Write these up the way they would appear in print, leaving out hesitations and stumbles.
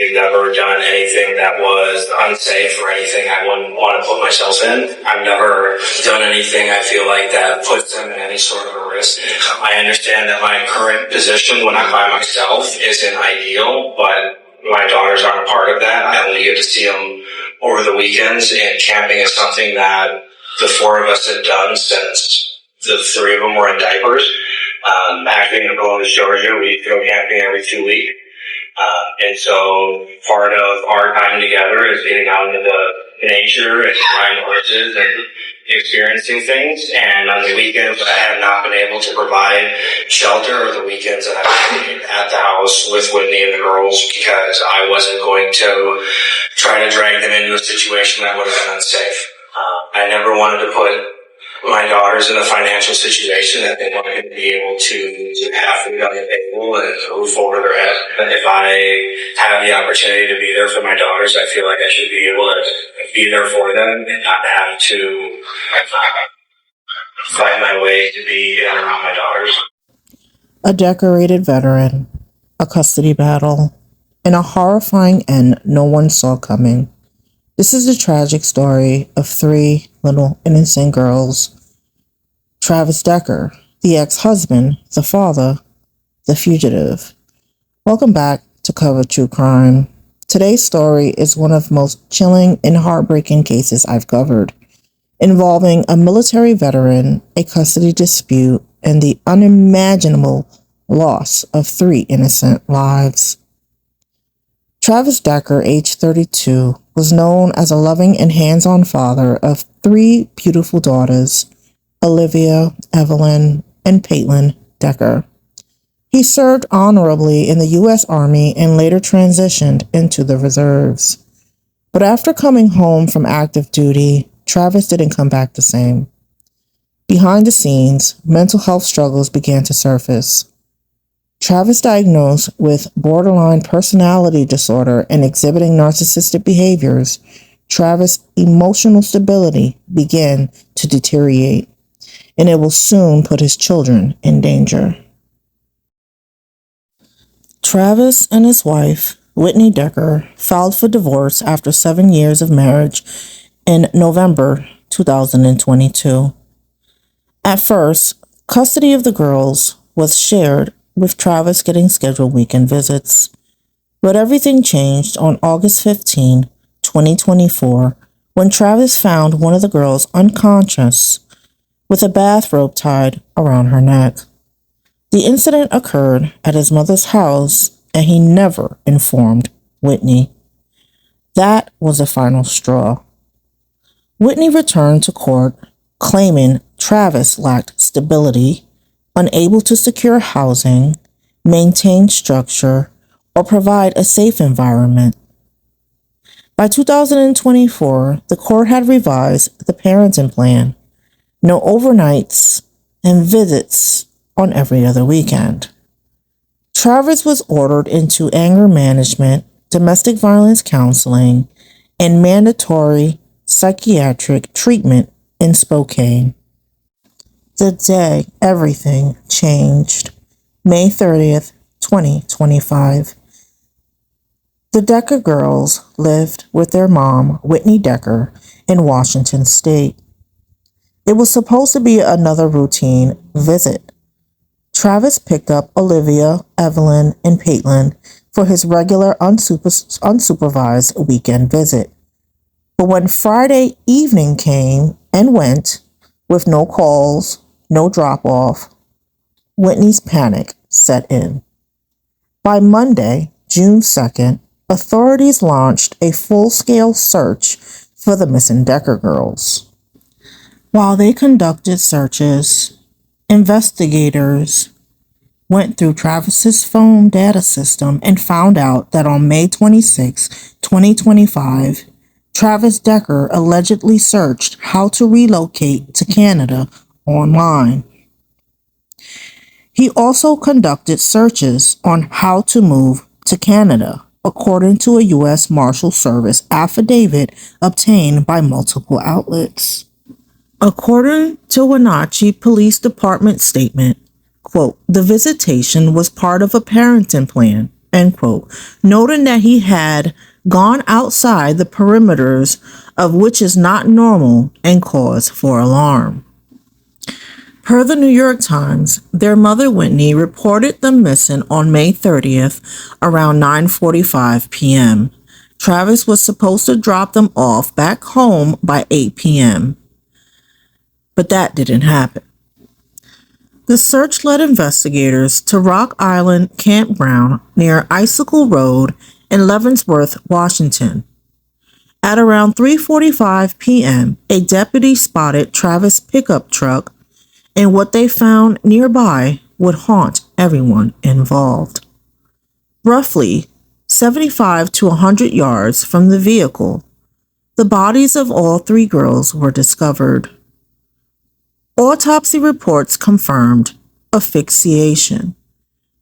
We've never done anything that was unsafe or anything I wouldn't want to put myself in. I've never done anything I feel like that puts them in any sort of a risk. I understand that my current position when I'm by myself isn't ideal, but my daughters aren't a part of that. I only get to see them over the weekends, and camping is something that the four of us have done since the three of them were in diapers. Actually, in Columbus, Georgia, we go camping every 2 weeks. And so part of our time together is getting out into the nature and riding horses and experiencing things. And on the weekends I have not been able to provide shelter, or the weekends that I've been at the house with Whitney and the girls, because I wasn't going to try to drag them into a situation that would have been unsafe. I never wanted to put my daughters in a financial situation that they weren't going to be able to have food on the table and a roof over their head. But if I have the opportunity to be there for my daughters, I feel like I should be able to be there for them and not have to find my way to be in and around my daughters. A decorated veteran, a custody battle, and a horrifying end no one saw coming. This is the tragic story of three little innocent girls. Travis Decker, the ex-husband, the father, the fugitive. Welcome back to Cover True Crime. Today's story is one of the most chilling and heartbreaking cases I've covered, involving a military veteran, a custody dispute, and the unimaginable loss of three innocent lives. Travis Decker, age 32, was known as a loving and hands-on father of three beautiful daughters, Olivia, Evelyn, and Paitlin Decker. He served honorably in the U.S. Army and later transitioned into the reserves. But after coming home from active duty, Travis didn't come back the same. Behind the scenes, mental health struggles began to surface. Travis, diagnosed with borderline personality disorder and exhibiting narcissistic behaviors, Travis' emotional stability began to deteriorate, and it will soon put his children in danger. Travis and his wife, Whitney Decker, filed for divorce after 7 years of marriage in November 2022. At first, custody of the girls was shared, with Travis getting scheduled weekend visits. But everything changed on August 15, 2024, when Travis found one of the girls unconscious with a bathrobe tied around her neck. The incident occurred at his mother's house, and he never informed Whitney. That was the final straw. Whitney returned to court, claiming Travis lacked stability, unable to secure housing, maintain structure, or provide a safe environment. By 2024, the court had revised the parenting plan. No overnights and visits on every other weekend. Travis was ordered into anger management, domestic violence counseling, and mandatory psychiatric treatment in Spokane. The day everything changed, May 30th, 2025. The Decker girls lived with their mom, Whitney Decker, in Washington State. It was supposed to be another routine visit. Travis picked up Olivia, Evelyn, and Paitlin for his regular unsupervised weekend visit. But when Friday evening came and went, with no calls, no drop-off, Whitney's panic set in. By Monday, June 2nd, authorities launched a full-scale search for the missing Decker girls. While they conducted searches, investigators went through Travis's phone data system and found out that on May 26, 2025, Travis Decker allegedly searched how to relocate to Canada online. He also conducted searches on how to move to Canada, according to a U.S. Marshal Service affidavit obtained by multiple outlets. According to Wenatchee Police Department statement, quote, "The visitation was part of a parenting plan end quote, noting that he had gone outside the perimeters of which is not normal and cause for alarm. Per the New York Times, their mother Whitney reported them missing on May 30th around 9:45 p.m. Travis was supposed to drop them off back home by 8 p.m., but that didn't happen. The search led investigators to Rock Island Campground near Icicle Road in Leavenworth, Washington. At around 3:45 p.m., a deputy spotted Travis' pickup truck, and what they found nearby would haunt everyone involved. Roughly 75 to 100 yards from the vehicle, the bodies of all three girls were discovered. Autopsy reports confirmed asphyxiation.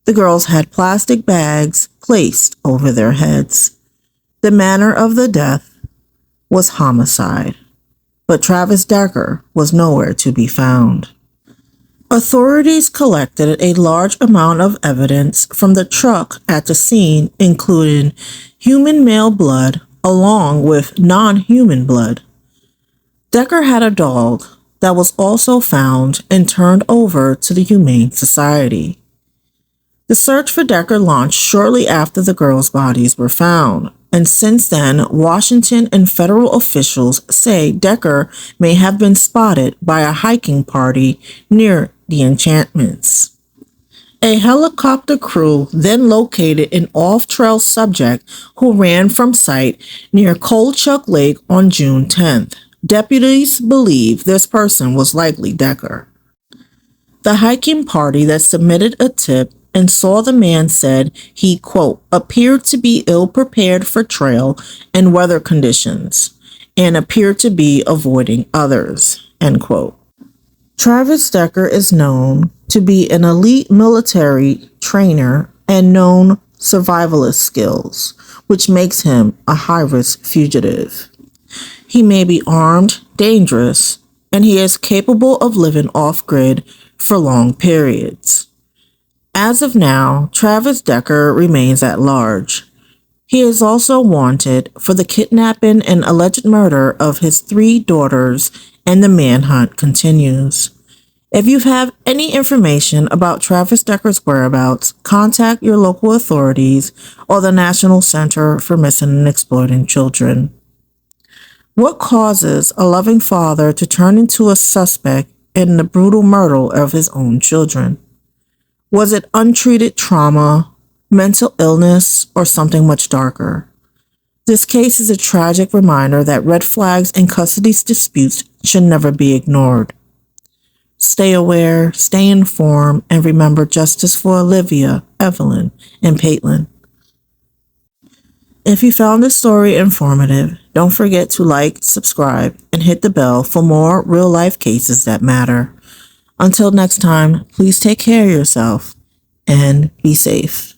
The girls had plastic bags placed over their heads. The manner of the death was homicide, but Travis Decker was nowhere to be found. Authorities collected a large amount of evidence from the truck at the scene, including human male blood along with non-human blood. Decker had a dog that was also found and turned over to the Humane Society. The search for Decker launched shortly after the girls' bodies were found, and since then, Washington and federal officials say Decker may have been spotted by a hiking party near the encampments. A helicopter crew then located an off-trail subject who ran from site near Coldchuck Lake on June 10th. Deputies believe this person was likely Decker. The hiking party that submitted a tip and saw the man said he, quote, appeared to be ill-prepared for trail and weather conditions and appeared to be avoiding others, end quote. Travis Decker is known to be an elite military trainer and known survivalist skills, which makes him a high-risk fugitive. He may be armed, dangerous, and he is capable of living off-grid for long periods. As of now, Travis Decker remains at large. He is also wanted for the kidnapping and alleged murder of his 3 daughters, and the manhunt continues. If you have any information about Travis Decker's whereabouts, contact your local authorities or the National Center for Missing and Exploiting Children. What causes a loving father to turn into a suspect in the brutal murder of his own children? Was it untreated trauma, mental illness, or something much darker? This case is a tragic reminder that red flags in custody disputes should never be ignored. Stay aware, stay informed, and remember justice for Olivia, Evelyn, and Paitlin. If you found this story informative, don't forget to like, subscribe, and hit the bell for more real-life cases that matter. Until next time, please take care of yourself and be safe.